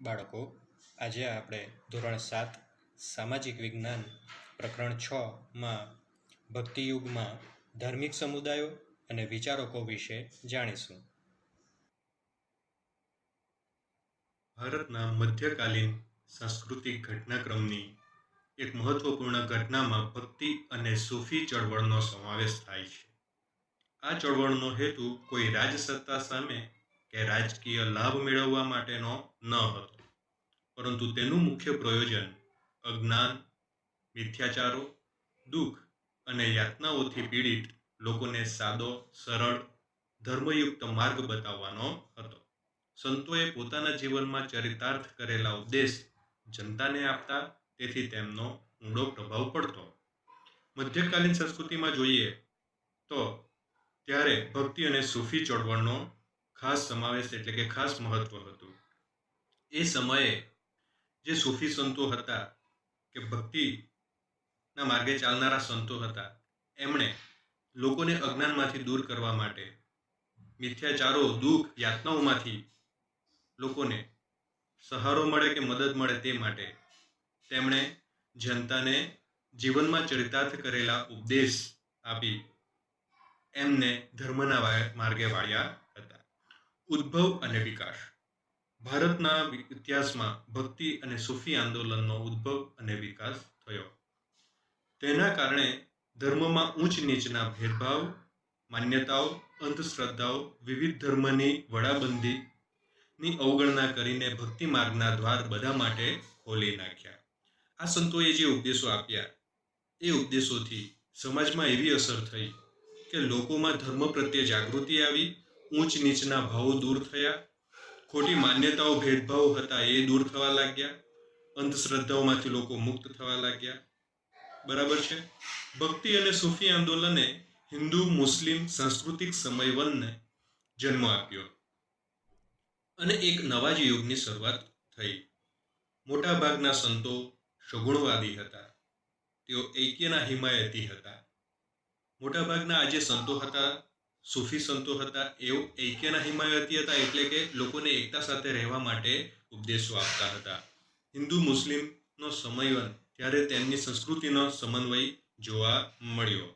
બાળકો, આજે આપણે ધોરણ 7 સામાજિક વિજ્ઞાન પ્રકરણ 6માં ભક્તિયુગમાં ધાર્મિક સમુદાયો અને વિચારકો વિશે જાણીશું. ભારતના મધ્યકાલીન સાંસ્કૃતિક ઘટનાક્રમની એક મહત્વપૂર્ણ ઘટનામાં ભક્તિ અને સૂફી ચળવળનો સમાવેશ થાય છે. આ ચળવળનો હેતુ કોઈ રાજસત્તા સામે કે રાજકીય લાભ મેળવવા માટેનો ન હતો, પરંતુ તેનું મુખ્ય પ્રયોજન અજ્ઞાન, મિથ્યાચારો, દુઃખ અને યાતનાઓથી પીડિત લોકોને સાદો, સરળ, ધર્મયુક્ત માર્ગ બતાવવાનો હતો. સંતોએ પોતાના જીવનમાં ચરિતાર્થ કરેલા ઉપદેશ જનતાને આપતા, તેથી તેમનો ઊંડો પ્રભાવ પડતો. મધ્યકાલીન સંસ્કૃતિમાં જોઈએ તો ત્યારે ભક્તિ અને સૂફી ચળવળનો ખાસ સમાવેશ એટલે કે ખાસ મહત્વ હતું. એ સમયે જે સૂફી સંતો હતા કે ભક્તિના માર્ગે ચાલનારા સંતો હતા, એમણે લોકોને અજ્ઞાનમાંથી દૂર કરવા માટે, મિથ્યાચારો, દુઃખ, યાતનાઓમાંથી લોકોને સહારો મળે કે મદદ મળે તે માટે તેમણે જનતાને જીવનમાં ચરિતાર્થ કરેલા ઉપદેશ આપી એમને ધર્મના માર્ગે વાળ્યા હતા. ઉદ્ભવ અને વિકાસ. ભારતના ઇતિહાસમાં ભક્તિ અને સૂફી આંદોલનનો ઉદ્ભવ અને વિકાસ થયો. તેના કારણે ધર્મમાં ઊંચ નીચના ભેદભાવ, માન્યતાઓ, અંધશ્રદ્ધાઓ, વિવિધ ધર્મની વડાબંધીની અવગણના કરીને ભક્તિ માર્ગના દ્વાર બધા માટે ખોલી નાખ્યા. આ સંતોએ જે ઉપદેશો આપ્યા એ ઉપદેશોથી સમાજમાં એવી અસર થઈ કે લોકોમાં ધર્મ પ્રત્યે જાગૃતિ આવી, ઊંચ નીચના ભાવો દૂર થયા, ખોટી માન્યતાઓ, ભેદભાવ હતા એ દૂર થવા લાગ્યા, અંધશ્રદ્ધાઓમાંથી લોકો મુક્ત થવા લાગ્યા. બરાબર છે. ભક્તિ અને સૂફી આંદોલને હિન્દુ મુસ્લિમ સાંસ્કૃતિક સમન્વયને જન્મ આપ્યો અને એક નવા જ યુગની શરૂઆત થઈ. મોટા ભાગના સંતો સગુણવાદી હતા, તેઓ ઐક્યના હિમાયતી હતા. મોટાભાગના આ જે સંતો હતા, સૂફી સંતો હતા, એઓ ઐક્યના હિમાયતી હતા, એટલે કે લોકોને એકતા સાથે રહેવા માટે ઉપદેશો આપતા હતા. હિન્દુ મુસ્લિમનો સમન્વય, ત્યારે તેમની સંસ્કૃતિનો સમન્વય જોવા મળ્યો.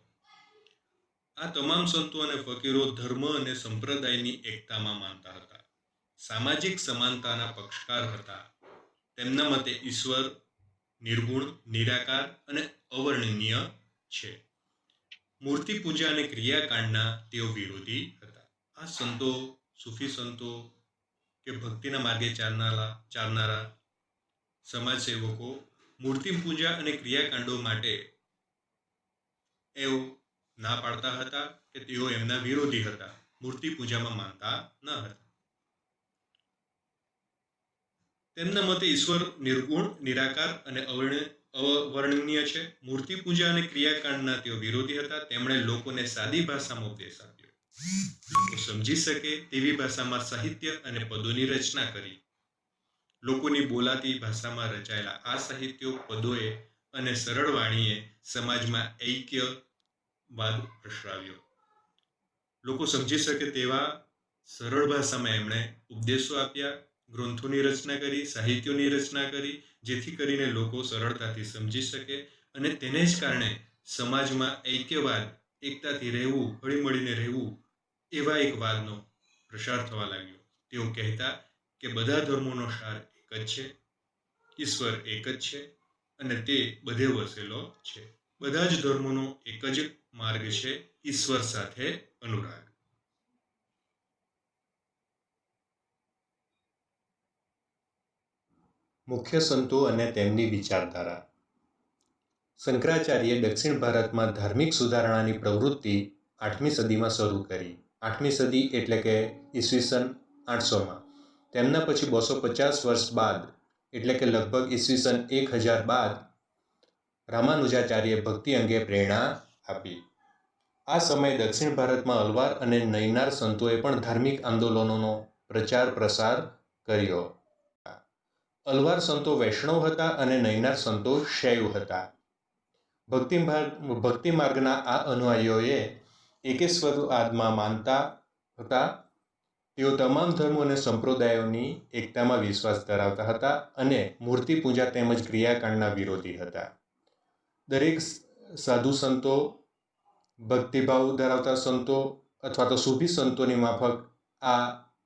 આ તમામ સંતો અને ફકીરો ધર્મ અને સંપ્રદાયની એકતામાં માનતા હતા, સામાજિક સમાનતાના પક્ષકાર હતા. તેમના મતે ઈશ્વર નિર્ગુણ, નિરાકાર અને અવર્ણનીય છે. મૂર્તિ પૂજા અને ક્રિયાકાંડના તેઓ વિરોધી હતા. આ સંતો, સૂફી સંતો કે ભક્તિના માર્ગે ચાલનારા સમાજસેવકો મૂર્તિ પૂજા અને ક્રિયાકાંડો માટે એઓ ના પાડતા હતા કે તેઓ એમના વિરોધી હતા, મૂર્તિ પૂજામાં માનતા ન હતા. તેમના મતે ઈશ્વર નિર્ગુણ, નિરાકાર અને અવર્ણનીય છે. મૂર્તિ પૂજા અને ક્રિયાકાંડના તેઓ વિરોધી હતા. તેમણે લોકોને સાદી ભાષામાં ઉપદેશ આપ્યો, લોકો સમજી શકે તેવી ભાષામાં સાહિત્ય અને પદોની રચના કરી. લોકોની બોલાતી ભાષામાં રચાયેલા આ સાહિત્યો, પદોએ અને સરળ વાણીએ સમાજમાં ઐક્યવાદ પ્રસરાવ્યો. લોકો સમજી શકે તેવા સરળ ભાષામાં એમણે ઉપદેશો આપ્યા, ગ્રંથોની રચના કરી, સાહિત્યોની રચના કરી, જેથી કરીને લોકો સરળતાથી સમજી શકે અને તેને જ કારણે સમાજમાં ઐક્યવાદ, એકતાથી રહેવું, હળીમળીને રહેવું, એવા એક વાદનો પ્રસાર થવા લાગ્યો. તેઓ કહેતા કે બધા ધર્મોનો સાર એક જ છે, ઈશ્વર એક જ છે અને તે બધે વસેલો છે. બધા જ ધર્મોનો એક જ માર્ગ છે, ઈશ્વર સાથે અનુરાગ. મુખ્ય સંતો અને તેમની વિચારધારા. શંકરાચાર્યે દક્ષિણ ભારતમાં ધાર્મિક સુધારણાની પ્રવૃત્તિ 8મી સદીમાં શરૂ કરી. 8મી સદી એટલે કે ઈસવીસન 800માં. તેમના પછી 250 વર્ષ બાદ એટલે કે લગભગ ઈસવીસન 1000 બાદ રામાનુજાચાર્યે ભક્તિ અંગે પ્રેરણા આપી. આ સમયે દક્ષિણ ભારતમાં અલવાર અને નૈનાર સંતોએ પણ ધાર્મિક આંદોલનોનો પ્રચાર પ્રસાર કર્યો. અલવાર સંતો વૈષ્ણવ હતા અને નૈનાર સંતો શૈવ હતા. ભક્તિ માર્ગના આ અનુયાયીઓએ એકેશ્વરવાદમાં માનતા હતા તેઓ તમામ ધર્મો અને સંપ્રદાયોની એકતામાં વિશ્વાસ ધરાવતા હતા અને મૂર્તિ પૂજા તેમજ ક્રિયાકાંડના વિરોધી હતા. દરેક સાધુ સંતો, ભક્તિભાવ ધરાવતા સંતો અથવા તો સૂફી સંતોની માફક આ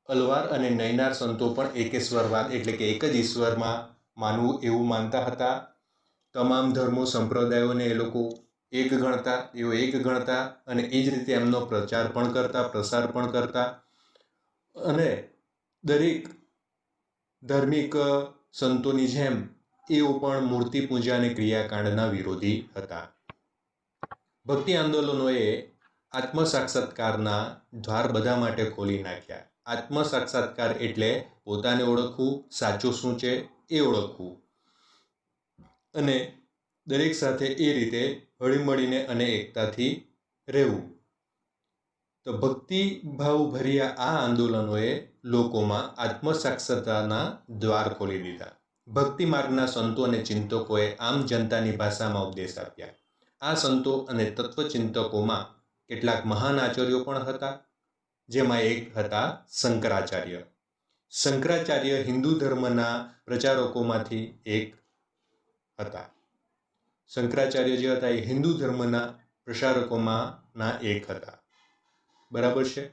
અલવાર અને નયનાર સંતો પણ એકેશ્વરવાદ એટલે કે એક જ ઈશ્વરમાં માનવું એવું માનતા હતા. તમામ ધર્મો સંપ્રદાયોને એ લોકો એક ગણતા અને એ જ રીતે એમનો પ્રચાર પણ કરતા, પ્રસાર પણ કરતા અને દરેક ધાર્મિક સંતોની જેમ એઓ પણ મૂર્તિ પૂજા અને ક્રિયાકાંડના વિરોધી હતા. ભક્તિ આંદોલનોએ આત્મસાક્ષાત્કારના દ્વાર બધા માટે ખોલી નાખ્યા. આત્મસાક્ષાત્કાર એટલે પોતાને ઓળખવું, સાચું શું છે એ ઓળખવું અને દરેક સાથે એ રીતે હળીમળીને અને એકતાથી રહેવું. તો ભક્તિભાવ ભર્યા આ આંદોલનોએ લોકોમાં આત્મસાક્ષાત્કારના દ્વાર ખોલી દીધા. ભક્તિ માર્ગના સંતો અને ચિંતકોએ આમ જનતાની ભાષામાં ઉપદેશ આપ્યા. આ સંતો અને તત્વચિંતકોમાં કેટલાક મહાન આચાર્યો પણ હતા, જેમાં એક હતા શંકરાચાર્ય. શંકરાચાર્ય હિન્દુ ધર્મના પ્રચારકોમાંથી એક હતા. શંકરાચાર્ય જે હતા એ હિન્દુ ધર્મના પ્રસારકોમાંના એક હતા. બરાબર છે.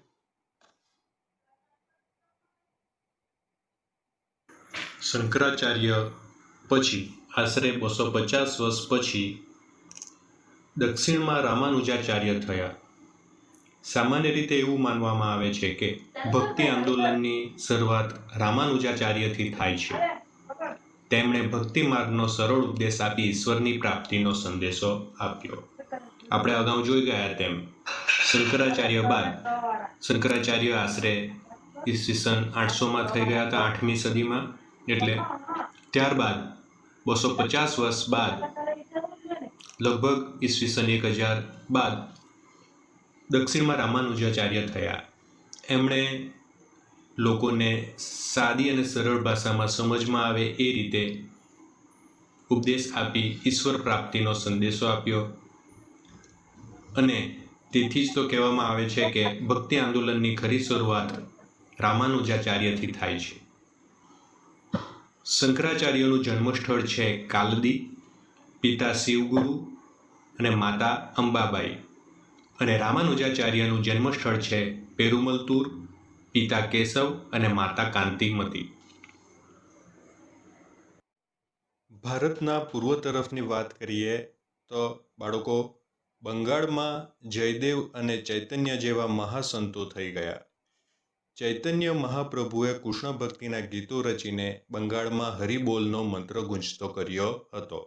શંકરાચાર્ય પછી આશરે 250 વર્ષ પછી દક્ષિણમાં રામાનુજાચાર્ય થયા. સામાન્ય રીતે એવું માનવામાં આવે છે કે ભક્તિ આંદોલનની શરૂઆત રામાનુજાચાર્યથી થાય છે. તેમણે ભક્તિ માર્ગનો સરળ ઉપદેશ આપી ઈશ્વરની પ્રાપ્તિનો સંદેશો આપ્યો. આપણે અગાઉ જોઈ ગયા તેમ શંકરાચાર્ય આશરે ઈસવીસન 800માં થઈ ગયા હતા, 8મી સદીમાં. એટલે ત્યારબાદ 250 વર્ષ બાદ લગભગ ઈસવીસન 1000 બાદ દક્ષિણમાં રામાનુજાચાર્ય થયા. એમણે લોકોને સાદી અને સરળ ભાષામાં સમજમાં આવે એ રીતે ઉપદેશ આપી ઈશ્વર પ્રાપ્તિનો સંદેશો આપ્યો અને તેથી જ તો કહેવામાં આવે છે કે ભક્તિ આંદોલનની ખરી શરૂઆત રામાનુજાચાર્યથી થાય છે. શંકરાચાર્યનું જન્મસ્થળ છે કાલદી. પિતા શિવગુરુ અને માતા અંબાબાઈ. અને રામાનુજાચાર્યનું જન્મસ્થળ છે પેરુમલતુર. પિતા કેશવ અને માતા કાંતિમતી. ભારતના પૂર્વ તરફની વાત કરીએ તો બાળકો, બંગાળમાં જયદેવ અને ચૈતન્ય જેવા મહાસંતો થઈ ગયા. ચૈતન્ય મહાપ્રભુએ કૃષ્ણ ભક્તિના ગીતો રચીને બંગાળમાં હરિબોલનો મંત્ર ગુંજતો કર્યો હતો.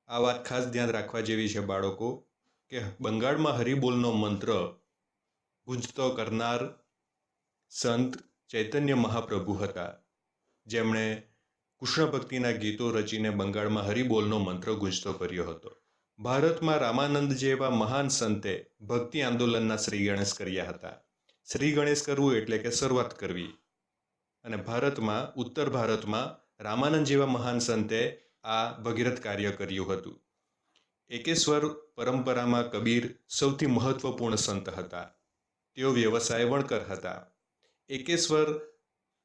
આ વાત ખાસ ધ્યાન રાખવા જેવી છે બાળકો, કે બંગાળમાં હરિબોલનો મંત્ર ગુંજતો કરનાર સંત ચૈતન્ય મહાપ્રભુ હતા, જેમણે કૃષ્ણ ભક્તિના ગીતો રચીને બંગાળમાં હરિબોલનો મંત્ર ગુંજતો કર્યો હતો. ભારતમાં રામાનંદ જેવા મહાન સંતે ભક્તિ આંદોલનના શ્રી ગણેશ કર્યા હતા. શ્રી ગણેશ કરવું એટલે કે શરૂઆત કરવી. અને ભારતમાં, ઉત્તર ભારતમાં રામાનંદ જેવા મહાન સંતે આ ભગીરથ કાર્ય કર્યું હતું. એકેશ્વર પરંપરામાં કબીર સૌથી મહત્વપૂર્ણ સંત હતા. તેઓ વ્યવસાય વણકર હતા. એકેશ્વર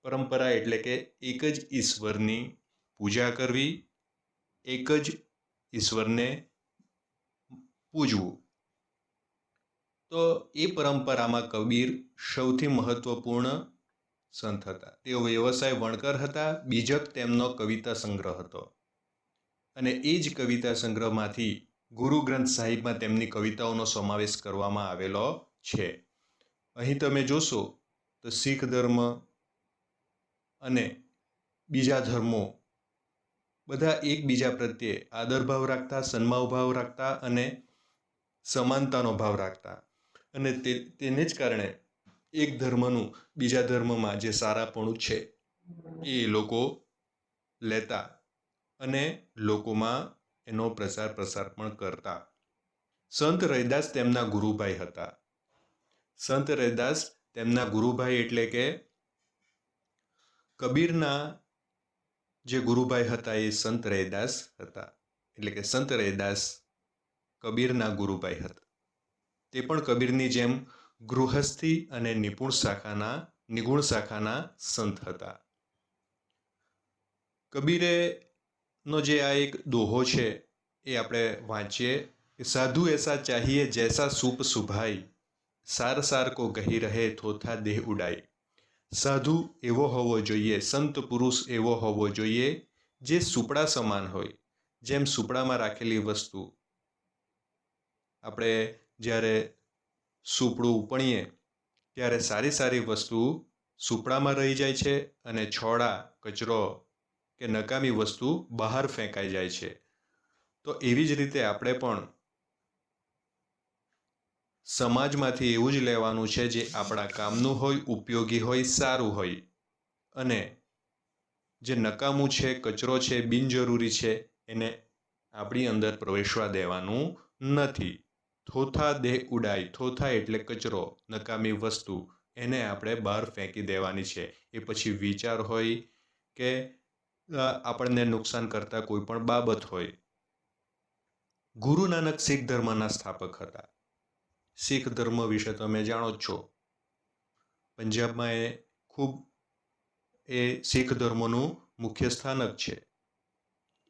પરંપરા એટલે કે એક જ ઈશ્વરની પૂજા કરવી, એક જ ઈશ્વરને પૂજવું. તો એ પરંપરામાં કબીર સૌથી મહત્વપૂર્ણ સંત હતા. તેઓ વ્યવસાય વણકર હતા. બીજક તેમનો કવિતા સંગ્રહ હતો અને એ જ કવિતા સંગ્રહમાંથી ગુરુ ગ્રંથ સાહિબમાં તેમની કવિતાઓનો સમાવેશ કરવામાં આવેલો છે. અહીં તમે જોશો તો શીખ ધર્મ અને બીજા ધર્મો બધા એકબીજા પ્રત્યે આદરભાવ રાખતા, સન્માનભાવ રાખતા અને સમાનતાનો ભાવ રાખતા. અને તેને જ કારણે એક ધર્મનું બીજા ધર્મમાં જે સારાપણું છે એ લોકો લેતા અને લોકોમાં એનો પ્રસાર પણ કરતા. સંત રૈદાસ તેમના ગુરુભાઈ હતા. સંત રૈદાસ તેમના ગુરુભાઈ એટલે કે કબીરના જે ગુરુભાઈ હતા એ સંત રૈદાસ હતા. એટલે કે સંત રૈદાસ કબીરના ગુરુભાઈ હતા. તે પણ કબીરની જેમ ગૃહસ્થી અને નિપુણ શાખાના નિગુણ શાખાના સંત હતા. કબીરેનો જે આ એક દોહો છે એ આપણે વાંચીએ કે સાધુ એસા ચાહીએ જૈસા સૂપ સુભાઈ, સાર સાર કો કહી રહે થોથા દેહ ઉડાઈ. સાધુ એવો હોવો જોઈએ, સંત પુરુષ એવો હોવો જોઈએ જે સુપડા સમાન હોય. જેમ સુપડામાં રાખેલી વસ્તુ, આપણે જ્યારે સુપડું ઉપણીએ ત્યારે સારી સારી વસ્તુ સુપડામાં રહી જાય છે અને છોડા, કચરો કે નકામી વસ્તુ બહાર ફેંકાઈ જાય છે. તો એવી જ રીતે આપણે પણ સમાજમાંથી એવું જ લેવાનું છે જે આપણા કામનું હોય, ઉપયોગી હોય, સારું હોય. અને જે નકામું છે, કચરો છે, બિનજરૂરી છે, એને આપણી અંદર પ્રવેશવા દેવાનું નથી. થોથા દેહ ઉડાય. થોથા એટલે કચરો, નકામી વસ્તુ, એને આપણે બહાર ફેંકી દેવાની છે. એ પછી વિચાર હોય કે આપણને નુકસાન કરતા કોઈ પણ બાબત હોય. ગુરુ નાનક શીખ ધર્મના સ્થાપક હતા. શીખ ધર્મ વિશે તમે જાણો જ છો. પંજાબમાં એ શીખ ધર્મનું મુખ્ય સ્થાનક છે.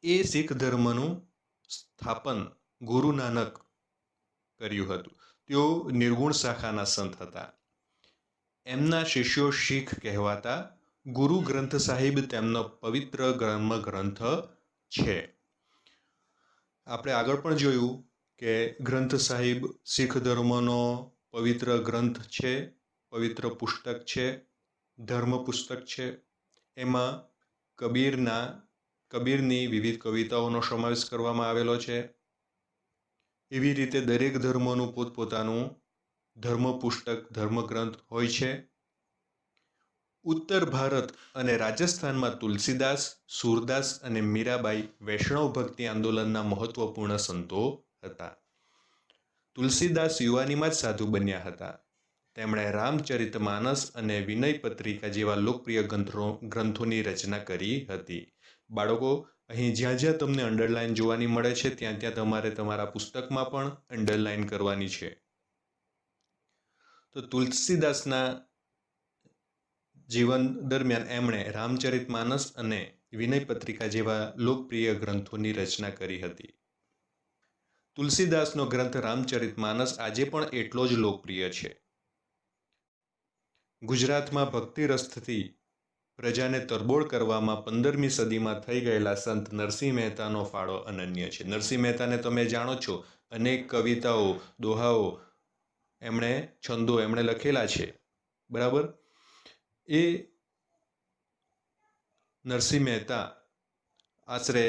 એ શીખ ધર્મનું સ્થાપન ગુરુ નાનક કર્યું હતું. તેઓ નિર્ગુણ શાખાના સંત હતા. એમના શિષ્યો શીખ કહેવાતા. ગુરુ ગ્રંથ સાહિબ તેમનો પવિત્ર ગ્રંથ છે. આપણે આગળ પણ જોયું કે ગ્રંથ સાહિબ શીખ ધર્મનો પવિત્ર ગ્રંથ છે, પવિત્ર પુસ્તક છે, ધર્મ પુસ્તક છે. એમાં કબીરની વિવિધ કવિતાઓનો સમાવેશ કરવામાં આવેલો છે. એવી રીતે દરેક ધર્મનું પોતપોતાનું ધર્મ પુસ્તક, ધર્મગ્રંથ હોય છે. ઉત્તર ભારત અને રાજસ્થાનમાં તુલસીદાસ, સૂરદાસ અને મીરાબાઈ વૈષ્ણવ ભક્તિ આંદોલનના મહત્વપૂર્ણ સંતો હતા. તુલસીદાસ યુવાનીમાં જ સાધુ બન્યા હતા. તેમણે રામચરિતમાનસ અને વિનય પત્રિકા જેવા લોકપ્રિય ગ્રંથોની રચના કરી હતી. બાળકો, અહીં જ્યાં જ્યાં તમને અંડરલાઇન જોવાની મળે છે ત્યાં ત્યાં તમારે તમારા પુસ્તકમાં પણ અંડરલાઇન કરવાની છે. તો તુલસીદાસના જીવન દરમિયાન એમણે રામચરિતમાનસ અને વિનય પત્રિકા જેવા લોકપ્રિય ગ્રંથોની રચના કરી હતી. તુલસીદાસનો ગ્રંથ રામચરિતમાનસ આજે પણ એટલો જ લોકપ્રિય છે. ગુજરાતમાં ભક્તિ રસથી પ્રજાને તરબોળ કરવામાં 15મી સદીમાં થઈ ગયેલા સંત નરસિંહ મહેતાનો ફાળો અનન્ય છે. નરસિંહ મહેતાને તમે જાણો છો. અનેક કવિતાઓ, દોહાઓ, છંદો એમણે લખેલા છે. બરાબર. એ નરસિંહ મહેતા આશરે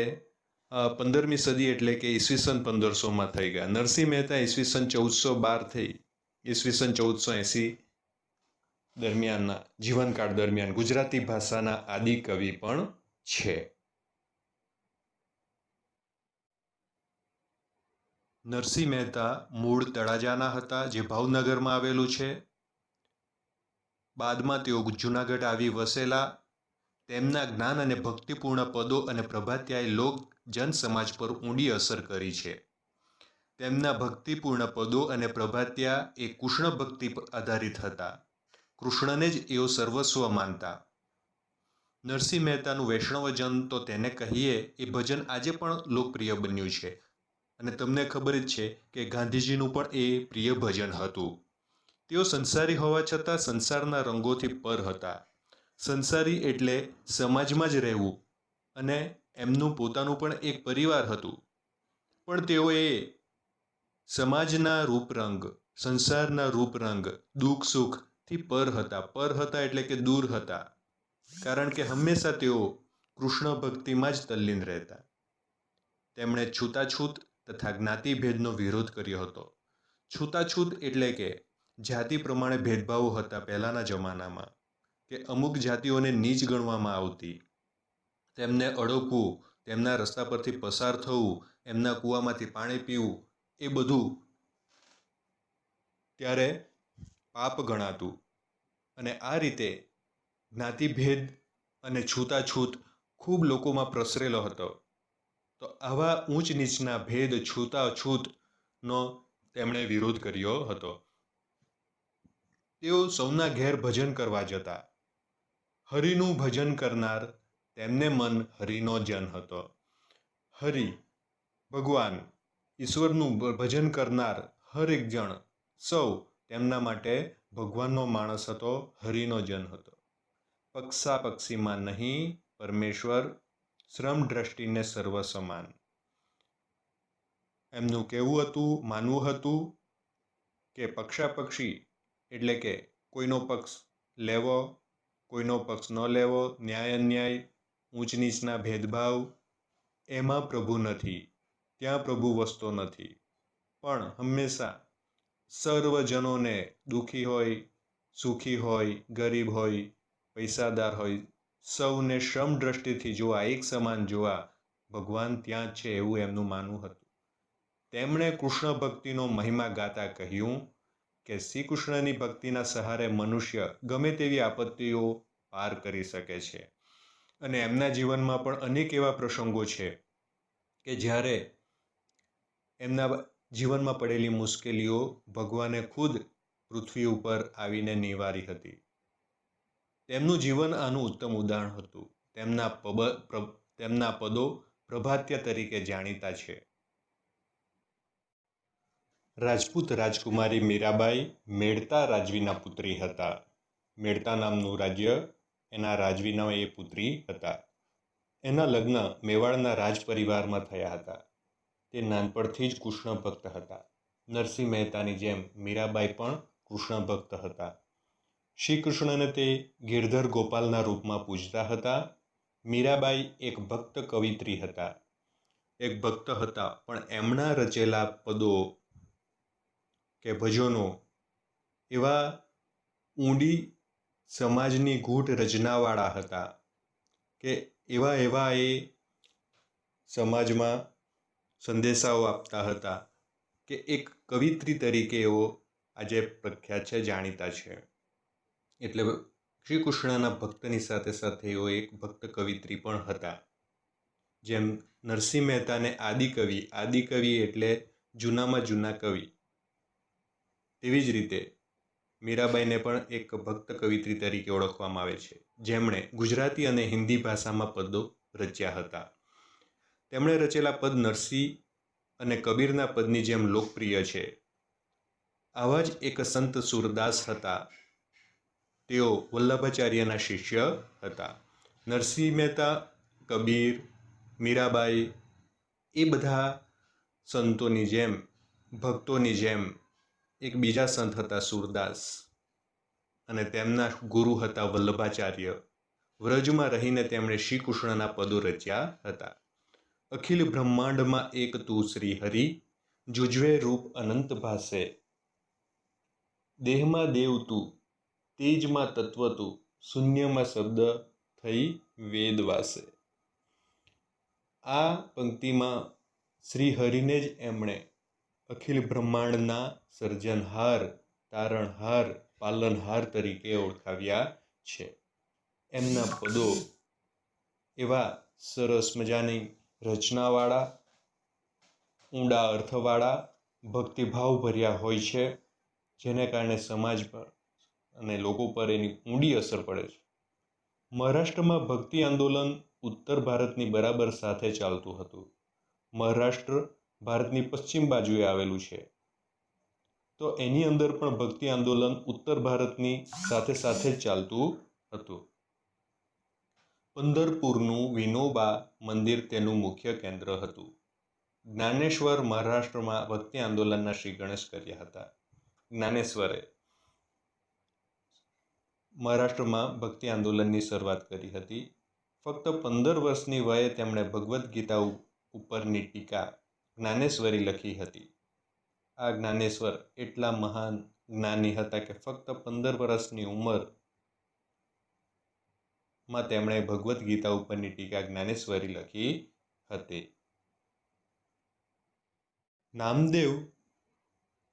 15મી સદી એટલે કે ઈસવીસન 1500માં થઈ ગયા. નરસિંહ મહેતા ઈસવીસન 1412 થી ઈસવીસન 1480 દરમિયાનના જીવનકાળ દરમિયાન ગુજરાતી ભાષાના આદિ કવિ પણ છે. નરસિંહ મહેતા મૂળ તળાજાના હતા, જે ભાવનગરમાં આવેલું છે. બાદમાં તેઓ જુનાગઢ આવી વસેલા. તેમના જ્ઞાન અને ભક્તિપૂર્ણ પદો અને પ્રભાતિયાએ લોક જનસમાજ પર ઊંડી અસર કરી છે. તેમના ભક્તિપૂર્ણ પદો અને પ્રભાતિયા એ કૃષ્ણ ભક્તિ આધારિત હતા. કૃષ્ણને જ એઓ સર્વસ્વ માનતા. નરસિંહ મહેતાનું વૈષ્ણવજન તો તેને કહીએ એ ભજન આજે પણ લોકપ્રિય બન્યું છે. અને તમને ખબર જ છે કે ગાંધીજીનું પણ એ પ્રિય ભજન હતું. તેઓ સંસારી હોવા છતાં સંસારના રંગોથી પર હતા. સંસારી એટલે સમાજમાં જ રહેવું, અને એમનું પોતાનું પણ એક પરિવાર હતું. પણ તેઓએ સમાજના રૂપરંગ, સંસારના રૂપરંગ, દુઃખ સુખથી પર હતા. પર હતા એટલે કે દૂર હતા. કારણ કે હંમેશા તેઓ કૃષ્ણ ભક્તિમાં જ તલ્લીન રહેતા. તેમણે છૂતાછૂત તથા જ્ઞાતિભેદનો વિરોધ કર્યો હતો. છૂતાછૂત એટલે કે જાતિ પ્રમાણે ભેદભાવો હતા પહેલાંના જમાનામાં, કે અમુક જાતિઓને નીચ ગણવામાં આવતી. તેમને અડકવું, તેમના રસ્તા પરથી પસાર થવું, એમના કૂવામાંથી પાણી પીવું, એ બધું ત્યારે પાપ ગણાતું. અને આ રીતે જ્ઞાતિભેદ અને છૂતાછૂત ખૂબ લોકોમાં પ્રસરેલો હતો. તો આવા ઊંચ નીચના ભેદ, છૂતાછૂતનો તેમણે વિરોધ કર્યો હતો. તેઓ સૌના ઘેર ભજન કરવા જતા. હરિનું ભજન કરનાર તેમને મન હરિનો જન હતો. હરિ, ભગવાન, ઈશ્વરનું ભજન કરનાર હરેક જણ સૌ તેમના માટે ભગવાનનો માણસ હતો, હરિનો જન હતો. પક્ષા પક્ષીમાં નહીં પરમેશ્વર, શ્રમ દ્રષ્ટિને સર્વ સમાન. એમનું કહેવું હતું, માનવું હતું કે પક્ષાપક્ષી એટલે કે કોઈનો પક્ષ લેવો, કોઈનો પક્ષ ન લેવો, ન્યાય અન્યાય, ઊંચ નીચના ભેદભાવ, એમાં પ્રભુ નથી, ત્યાં પ્રભુ વસતો નથી. પણ હંમેશા સર્વજનોને દુઃખી હોય, સુખી હોય, ગરીબ હોય, પૈસાદાર હોય, સૌને શ્રમ દ્રષ્ટિથી જોવા, એક સમાન જોવા, ભગવાન ત્યાં જ છે એવું એમનું માનવું હતું. તેમણે કૃષ્ણ ભક્તિનો મહિમા ગાતા કહ્યું કે શ્રી કૃષ્ણની ભક્તિના સહારે મનુષ્ય ગમે તેવી આપત્તિઓ પાર કરી શકે છે. અને એમના જીવનમાં પણ અનેક એવા પ્રસંગો છે કે જ્યારે એમના જીવનમાં પડેલી મુશ્કેલીઓ ભગવાને ખુદ પૃથ્વી ઉપર આવીને નિવારી હતી. તેમનું જીવન આનું ઉત્તમ ઉદાહરણ હતું. તેમના પદો પ્રભાત્ય તરીકે જાણીતા છે. રાજપૂત રાજકુમારી મીરાબાઈ મેળતા રાજવીના પુત્રી હતા. મેળતા નામનું રાજ્ય, એના રાજવીના એ પુત્રી હતા. એના લગ્ન મેવાડના રાજ પરિવારમાં થયા હતા. તે નાનપણથી જ કૃષ્ણ ભક્ત હતા. નરસિંહ મહેતાની જેમ મીરાબાઈ પણ કૃષ્ણ ભક્ત હતા. શ્રી કૃષ્ણને તે ગિરધર ગોપાલના રૂપમાં પૂજતા હતા. મીરાબાઈ એક ભક્ત કવિત્રી હતા, એક ભક્ત હતા, પણ એમના રચેલા પદો કે ભજનો એવા ઊંડી સમાજની ગૂઢ રચનાવાળા હતા કે એવા એ સમાજમાં સંદેશાઓ આપતા હતા કે એક કવિત્રી તરીકે એઓ આજે પ્રખ્યાત છે, જાણીતા છે. એટલે શ્રી કૃષ્ણના ભક્તની સાથે સાથે એઓ એક ભક્ત કવિત્રી પણ હતા. જેમ નરસિંહ મહેતાને આદિકવિ એટલે જૂનામાં જૂના કવિ, તેવી જ રીતે મીરાબાઈને પણ એક ભક્ત કવિત્રી તરીકે ઓળખવામાં આવે છે, જેમણે ગુજરાતી અને હિન્દી ભાષામાં પદો રચ્યા હતા. તેમણે રચેલા પદ નરસિંહ અને કબીરના પદની જેમ લોકપ્રિય છે. આવા જ એક સંત સુરદાસ હતા. તેઓ વલ્લભાચાર્યના શિષ્ય હતા. નરસિંહ મહેતા, કબીર, મીરાબાઈ એ બધા સંતોની જેમ, ભક્તોની જેમ એક બીજા સંત હતા સુરદાસ, અને તેમના ગુરુ હતા વલ્લભાચાર્ય. વ્રજમાં રહીને તેમણે શ્રી કૃષ્ણના પદો રચ્યા હતા. અખિલ બ્રહ્માંડમાં એક તું શ્રી હરિ, જુજવે રૂપ અનંત ભાસે. દેહમાં દેવ તું, તેજમાં તત્વ તું, શૂન્યમાં શબ્દ થઈ વેદ વાસે. આ પંક્તિમાં શ્રી હરિને જ એમણે અખિલ બ્રહ્માંડના સર્જનહાર, તારણહાર, પાલનહાર તરીકે ઓળખાવ્યા છે. એમના પદો એવા સરસ મજાની રચનાવાળા, ઊંડા અર્થવાળા, ભક્તિભાવ ભર્યા હોય છે, જેને કારણે સમાજ પર અને લોકો પર એની ઊંડી અસર પડે છે. મહારાષ્ટ્રમાં ભક્તિ આંદોલન ઉત્તર ભારતની બરાબર સાથે ચાલતું હતું. મહારાષ્ટ્ર ભારતની પશ્ચિમ બાજુએ આવેલું છે, તો એની અંદર પણ ભક્તિ આંદોલન ઉત્તર ભારતની સાથે સાથે જ ચાલતું હતું. પંઢરપુરનું વિનોબા મંદિર તેનું મુખ્ય કેન્દ્ર હતું. જ્ઞાનેશ્વર મહારાષ્ટ્રમાં ભક્તિ આંદોલનના શ્રી ગણેશ કર્યા હતા. જ્ઞાનેશ્વરે મહારાષ્ટ્રમાં ભક્તિ આંદોલનની શરૂઆત કરી હતી. ફક્ત 15 વર્ષની વયે તેમણે ભગવદ્ ગીતા ઉપરની ટીકા જ્ઞાનેશ્વરી લખી હતી. આ જ્ઞાનેશ્વર એટલા મહાન જ્ઞાની હતા કે ફક્ત 15 વર્ષની ઉંમરમાં તેમણે ભગવદ્ ગીતા ઉપરની ટીકા જ્ઞાનેશ્વરી લખી હતી. નામદેવ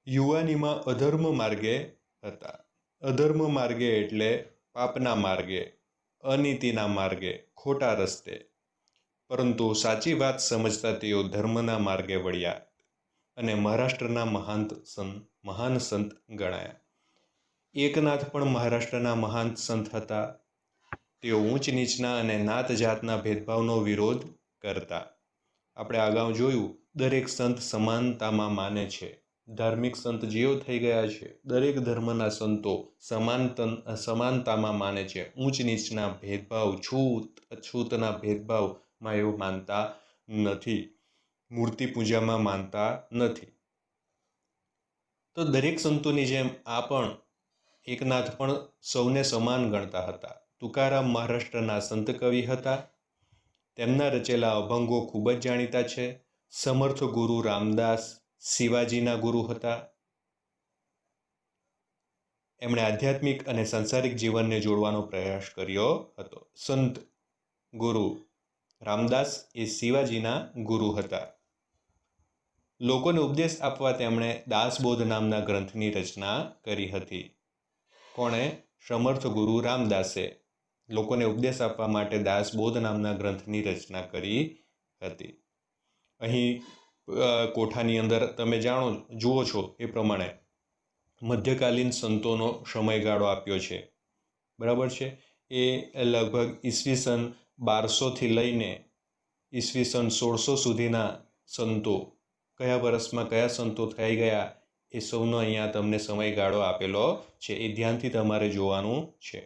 યુવાનીમાં અધર્મ માર્ગે હતા. અધર્મ માર્ગે એટલે પાપના માર્ગે, અનીતિના માર્ગે, ખોટા રસ્તે. પરંતુ સાચી વાત સમજતા તેઓ ધર્મના માર્ગે વળ્યા અને મહારાષ્ટ્રના મહાન સંત ગણાયા. એકનાથ પણ મહારાષ્ટ્રના મહાન સંત હતા. તેઓ ઊંચ નીચના અને નાત જાતના ભેદભાવનો વિરોધ કરતા. આપણે અગાઉ જોયું, દરેક સંત સમાનતામાં માને છે. ધાર્મિક સંત જેઓ થઈ ગયા છે, દરેક ધર્મના સંતો સમાનતામાં માને છે. ઊંચ નીચના ભેદભાવ, છૂત અછૂતના ભેદભાવમાં એઓ માનતા નથી. મૂર્તિ પૂજામાં માનતા નથી. તો દરેક સંતોની જેમ આ પણ એકનાથ પણ સૌને સમાન ગણતા હતા. તુકારામ મહારાષ્ટ્રના સંત કવિ હતા. તેમના રચેલા અભંગો ખૂબ જ જાણીતા છે. સમર્થ ગુરુ રામદાસ શિવાજીના ગુરુ હતા. એમણે આધ્યાત્મિક અને સાંસારિક જીવનને જોડવાનો પ્રયાસ કર્યો હતો. સંત ગુરુ રામદાસ એ શિવાજીના ગુરુ હતા. લોકોને ઉપદેશ આપવા તેમણે દાસબોધ નામના ગ્રંથની રચના કરી હતી. કોણે? સમર્થ ગુરુ રામદાસે લોકોને ઉપદેશ આપવા માટે દાસબોધ નામના ગ્રંથની રચના કરી હતી. અહીં કોઠાની અંદર તમે જુઓ છો એ પ્રમાણે મધ્યકાલીન સંતોનો સમયગાળો આપ્યો છે. બરાબર છે. એ લગભગ ઈસવીસન 1200થી લઈને ઈસવીસન 1600 સુધીના સંતો, કયા વર્ષમાં કયા સંતો થઈ ગયા એ સૌનો અહીંયા તમને સમયગાળો આપેલો છે. એ ધ્યાનથી તમારે જોવાનું છે.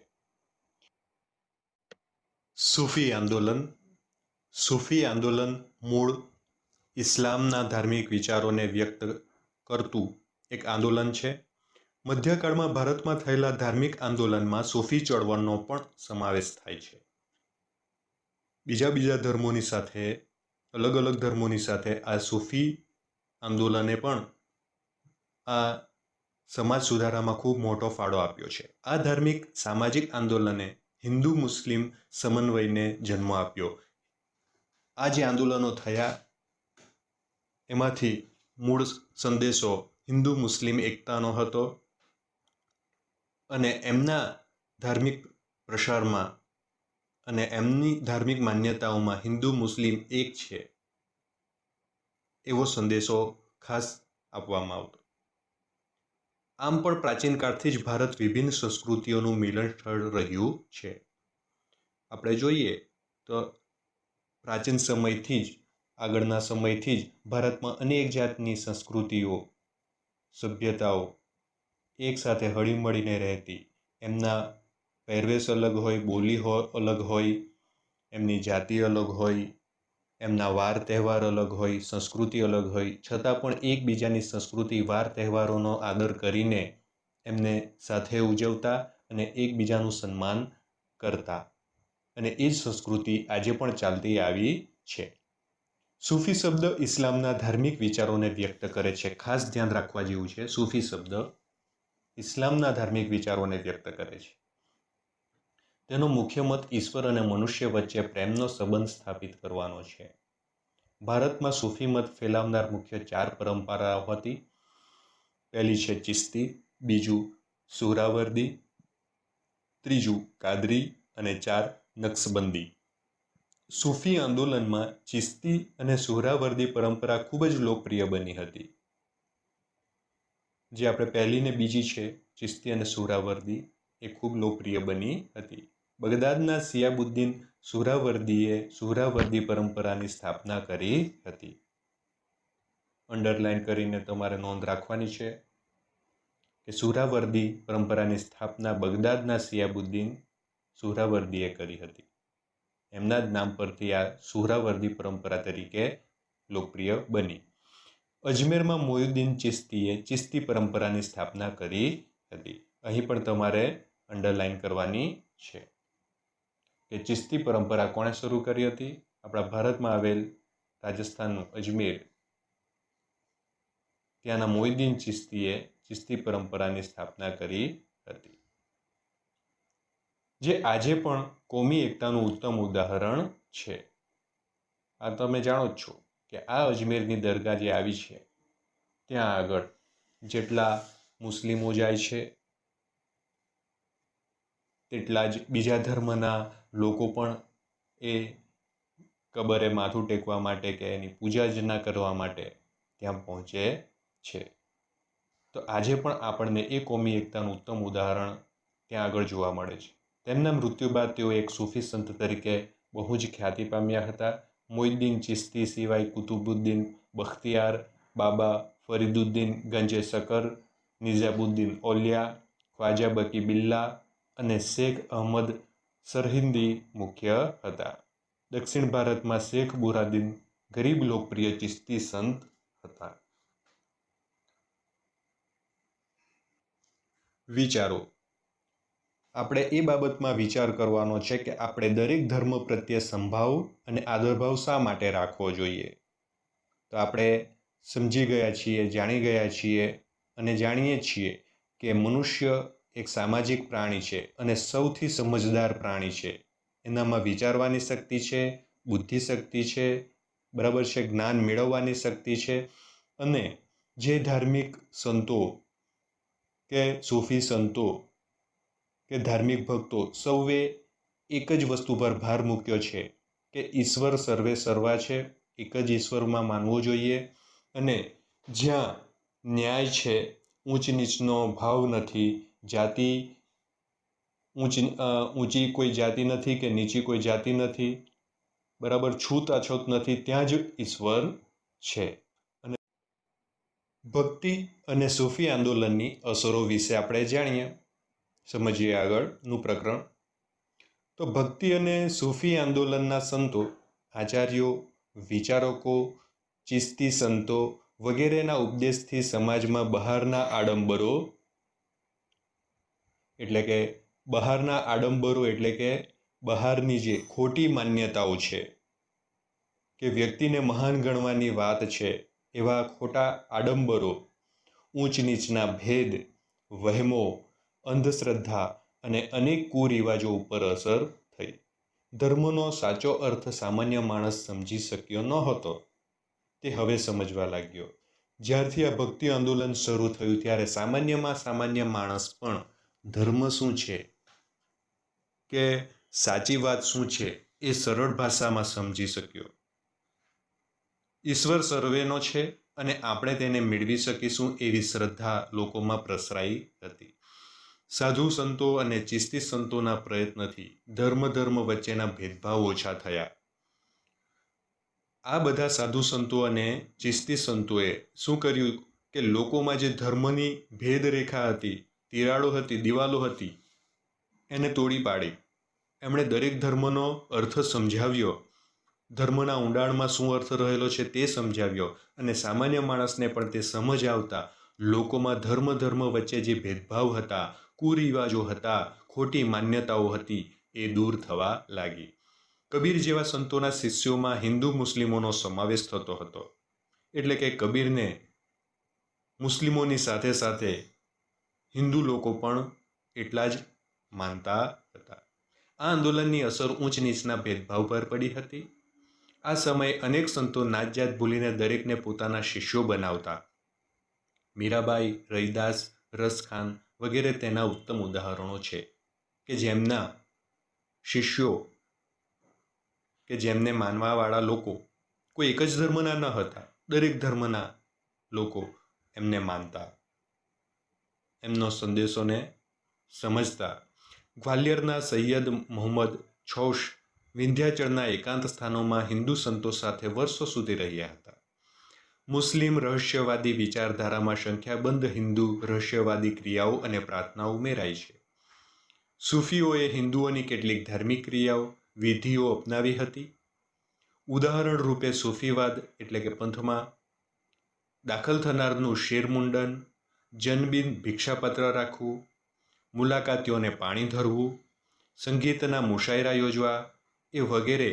સૂફી આંદોલન. સૂફી આંદોલન મૂળ ઇસ્લામના ધાર્મિક વિચારોને વ્યક્ત કરતું એક આંદોલન છે. મધ્યકાળમાં ભારતમાં થયેલા ધાર્મિક આંદોલનમાં સૂફી ચળવળનો પણ સમાવેશ થાય છે. બીજા ધર્મોની સાથે, અલગ અલગ ધર્મોની સાથે આ સૂફી આંદોલને પણ આ સમાજ સુધારામાં ખૂબ મોટો ફાળો આપ્યો છે. આ ધાર્મિક સામાજિક આંદોલને હિન્દુ મુસ્લિમ સમન્વયને જન્મ આપ્યો. આ જે આંદોલનો થયા એમાંથી મૂળ સંદેશો હિન્દુ મુસ્લિમ એકતાનો હતો અને એમના ધાર્મિક પ્રસારમાં અને એમની ધાર્મિક માન્યતાઓમાં હિન્દુ મુસ્લિમ એક છે એવો સંદેશો ખાસ આપવામાં આવતો. આમ પણ પ્રાચીન કાળથી જ ભારત વિભિન્ન સંસ્કૃતિઓનું મિલન સ્થળ રહ્યું છે. આપણે જોઈએ તો પ્રાચીન સમયથી જ, આગળના સમયથી જ ભારતમાં અનેક જાતની સંસ્કૃતિઓ, સભ્યતાઓ એકસાથે હળીમળીને રહેતી. એમના પહેરવેશ અલગ હોય, બોલી અલગ હોય, એમની જાતિ અલગ હોય, એમના વાર તહેવાર અલગ હોય, સંસ્કૃતિ અલગ હોય, છતાં પણ એકબીજાની સંસ્કૃતિ, વાર તહેવારોનો આદર કરીને એમને સાથે ઉજવતા અને એકબીજાનું સન્માન કરતા. અને એ જ સંસ્કૃતિ આજે પણ ચાલતી આવી છે. સૂફી શબ્દ ઇસ્લામના ધાર્મિક વિચારોને વ્યક્ત કરે છે. ખાસ ધ્યાન રાખવા જેવું છે. સૂફી શબ્દ ઇસ્લામના ધાર્મિક વિચારોને વ્યક્ત કરે છે. તેનો મુખ્ય મત ઈશ્વર અને મનુષ્ય વચ્ચે પ્રેમનો સંબંધ સ્થાપિત કરવાનો છે. ભારતમાં સૂફી મત ફેલાવનાર મુખ્ય 4 પરંપરાઓ હતી. પહેલી છે ચિશ્તી, બીજું સુહરાવર્દી, ત્રીજું કાદરી અને 4 નક્શબંધી. સૂફી આંદોલનમાં ચિશ્તી અને સુહરાવર્દી પરંપરા ખૂબ જ લોકપ્રિય બની હતી. જે આપણે પહેલી ને બીજી છે, ચિશ્તી અને સુહરાવર્દી, એ ખૂબ લોકપ્રિય બની હતી. બગદાદના સિયાબુદ્દીન સુહરાવર્દીએ સુહરાવર્દી પરંપરાની સ્થાપના કરી હતી. અંડરલાઇન કરીને તમારે નોંધ રાખવાની છે કે સુહરાવર્દી પરંપરાની સ્થાપના બગદાદના સિયાબુદ્દીન સુહરાવર્દીએ કરી હતી. એમના જ નામ પરથી આ સુહરાવર્દી પરંપરા તરીકે લોકપ્રિય બની. અજમેરમાં મોયુદ્દીન ચિશ્તીએ ચિશ્તી પરંપરાની સ્થાપના કરી હતી. અહીં પણ તમારે અંડરલાઇન કરવાની છે કે ચિશ્તી પરંપરા કોણે શરૂ કરી હતી? આપણા ભારતમાં આવેલ રાજસ્થાનનું અજમેર, ત્યાંના મોયુદ્દીન ચિશ્તીએ ચિશ્તી પરંપરાની સ્થાપના કરી હતી. જે આજે પણ કોમી એકતાનું ઉત્તમ ઉદાહરણ છે. આ તમે જાણો જ છો કે આ અજમેરની દરગાહ જે આવી છે, ત્યાં આગળ જેટલા મુસ્લિમો જાય છે તેટલા જ બીજા ધર્મના લોકો પણ એ કબરે માથું ટેકવા માટે કે એની પૂજા અર્ચના કરવા માટે ત્યાં પહોંચે છે. તો આજે પણ આપણને એ કોમી એકતાનું ઉત્તમ ઉદાહરણ ત્યાં આગળ જોવા મળે છે. તેમના મૃત્યુ બાદ તેઓ એક સૂફી સંત તરીકે બહુ જ ખ્યાતિ પામ્યા હતા. મોઇનુદ્દીન ચિશ્તી સિવાય કુતુબુદ્દીન બખ્તિયાર, બાબા ફરીદુદ્દીન ગંજે શકર, નિઝામુદ્દીન ઔલિયા, ખ્વાજા બકી બિલ્લા અને શેખ અહમદ સરહિંદી મુખ્ય હતા. દક્ષિણ ભારતમાં શેખ બુરાદીન ગરીબ લોકપ્રિય ચિશ્તી સંત હતા. વિચારો. આપણે એ બાબતમાં વિચાર કરવાનો છે કે આપણે દરેક ધર્મ પ્રત્યે સંભાવ અને આદરભાવ શા માટે રાખવો જોઈએ. તો આપણે સમજી ગયા છીએ, જાણી ગયા છીએ અને જાણીએ છીએ કે મનુષ્ય એક સામાજિક પ્રાણી છે અને સૌથી સમજદાર પ્રાણી છે. એનામાં વિચારવાની શક્તિ છે, બુદ્ધિ શક્તિ છે, બરાબર છે, જ્ઞાન મેળવવાની શક્તિ છે. અને જે ધાર્મિક સંતો કે સૂફી સંતો કે ધાર્મિક ભક્તો સૌએ એક જ વસ્તુ પર ભાર મૂક્યો છે કે ઈશ્વર સર્વે સર્વા છે, એક જ ઈશ્વરમાં માનવું જોઈએ. અને જ્યાં ન્યાય છે, ઊંચ નીચનો ભાવ નથી, જાતિ ઊંચી કોઈ જાતિ નથી કે નીચી કોઈ જાતિ નથી, બરાબર, છૂતાછૂત નથી, ત્યાં જ ઈશ્વર છે. અને ભક્તિ અને સૂફી આંદોલનની અસરો વિશે આપણે જાણીએ, સમજીએ આગળનું પ્રકરણ. તો ભક્તિ અને સૂફી આંદોલનના સંતો, આચાર્યો, વિચારકો, ચિશ્તી સંતો વગેરેના ઉપદેશથી સમાજમાં બહારના આડંબરો એટલે કે બહારની જે ખોટી માન્યતાઓ છે કે વ્યક્તિને મહાન ગણવાની વાત છે, એવા ખોટા આડંબરો, ઊંચ નીચના ભેદ, વહેમો, અંધશ્રદ્ધા અને અનેક કુરિવાજો ઉપર અસર થઈ. ધર્મનો સાચો અર્થ સામાન્ય માણસ સમજી શક્યો ન હતો, તે હવે સમજવા લાગ્યો. જ્યારથી આ ભક્તિ આંદોલન શરૂ થયું ત્યારે સામાન્યમાં સામાન્ય માણસ પણ ધર્મ શું છે કે સાચી વાત શું છે એ સરળ ભાષામાં સમજી શક્યો. ઈશ્વર સર્વેનો છે અને આપણે તેને મેળવી શકીશું એવી શ્રદ્ધા લોકોમાં પ્રસરાઈ હતી. સાધુ સંતો અને ચિશ્તી સંતોના પ્રયત્નથી ધર્મ વચ્ચેના ભેદભાવ ઓછા થયા. આ બધા સાધુ સંતો અને ચિશ્તી સંતોએ શું કર્યું કે લોકોમાં જે ધર્મની ભેદરેખા હતી, તિરાડો હતી, દિવાલો હતી, એને તોડી પાડી. એમણે દરેક ધર્મનો અર્થ સમજાવ્યો, ધર્મના ઊંડાણમાં શું અર્થ રહેલો છે તે સમજાવ્યો અને સામાન્ય માણસને પણ તે સમજ આવતા લોકોમાં ધર્મ વચ્ચે જે ભેદભાવ હતા, કુરિવાજો હતા, ખોટી માન્યતાઓ હતી, એ દૂર થવા લાગી. કબીર જેવા સંતોના શિષ્યોમાં હિન્દુ મુસ્લિમોનો સમાવેશ થતો હતો. એટલે કે કબીરને મુસ્લિમોની સાથે સાથે હિન્દુ લોકો પણ એટલા જ માનતા હતા. આ આંદોલનની અસર ઊંચ નીચના ભેદભાવ પર પડી હતી. આ સમયે અનેક સંતો નાતજાત ભૂલીને દરેકને પોતાના શિષ્યો બનાવતા. મીરાબાઈ, રૈદાસ, રસખાન વગેરે તેના ઉત્તમ ઉદાહરણો છે કે જેમના શિષ્યો કે જેમને માનવાવાળા લોકો કોઈ એક જ ધર્મના ન હતા, દરેક ધર્મના લોકો એમને માનતા, એમનો સંદેશોને સમજતા. ગ્વાલિયરના સૈયદ મોહમ્મદ છૌશ વિંધ્યાચળના એકાંત સ્થાનોમાં હિન્દુ સંતો સાથે વર્ષો સુધી રહ્યા હતા. મુસ્લિમ રહસ્યવાદી વિચારધારામાં સંખ્યાબંધ હિન્દુ રહસ્યવાદી ક્રિયાઓ અને પ્રાર્થનાઓ ઉમેરાઈ છે. સૂફીઓએ હિન્દુઓની કેટલીક ધાર્મિક ક્રિયાઓ, વિધિઓ અપનાવી હતી. ઉદાહરણ રૂપે સૂફીવાદ એટલે કે પંથમાં દાખલ થનારનું શિરમુંડન, જન્મદિન ભિક્ષાપત્ર રાખવું, મુલાકાતીઓને પાણી ધરવું, સંગીતના મુશાયરા યોજવા એ વગેરે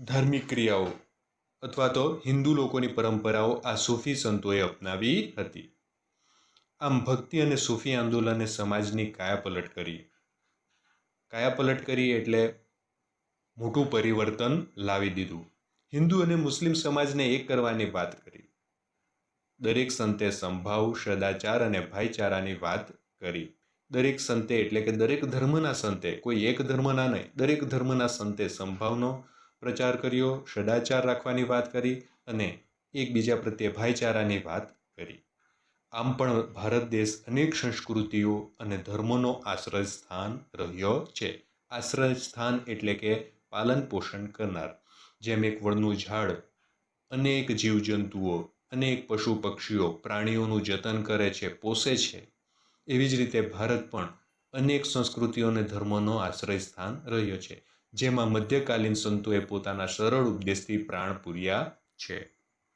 ધાર્મિક ક્રિયાઓ અથવા તો હિન્દુ લોકોની પરંપરાઓ આ સૂફી સંતોએ અપનાવી હતી. આમ ભક્તિ અને સૂફી આંદોલને સમાજની કાયાપલટ કરી. કાયાપલટ કરી એટલે મોટું પરિવર્તન લાવી દીધું. હિન્દુ અને મુસ્લિમ સમાજને એક કરવાની વાત કરી. દરેક સંતે સંભાવ, સદાચાર અને ભાઈચારાની વાત કરી. દરેક સંતે એટલે કે દરેક ધર્મના સંતે, કોઈ એક ધર્મના નહીં, દરેક ધર્મના સંતે સંભાવનો પ્રચાર કર્યો, સદાચાર રાખવાની વાત કરી અને એકબીજા પ્રત્યે ભાઈચારાની વાત કરી. આમ પણ ભારત દેશ અનેક સંસ્કૃતિઓ અને ધર્મોનો આશ્રય સ્થાન રહ્યો છે. આશ્રય સ્થાન એટલે કે પાલન પોષણ કરનાર. જેમ એક વડનું ઝાડ અનેક જીવજંતુઓ, અનેક પશુ પક્ષીઓ, પ્રાણીઓનું જતન કરે છે, પોષે છે, એવી જ રીતે ભારત પણ અનેક સંસ્કૃતિઓ અને ધર્મોનો આશ્રય સ્થાન રહ્યો છે, જેમાં મધ્યકાલીન સંતોએ પોતાના સરળ ઉપદેશથી પ્રાણ પૂર્યા છે.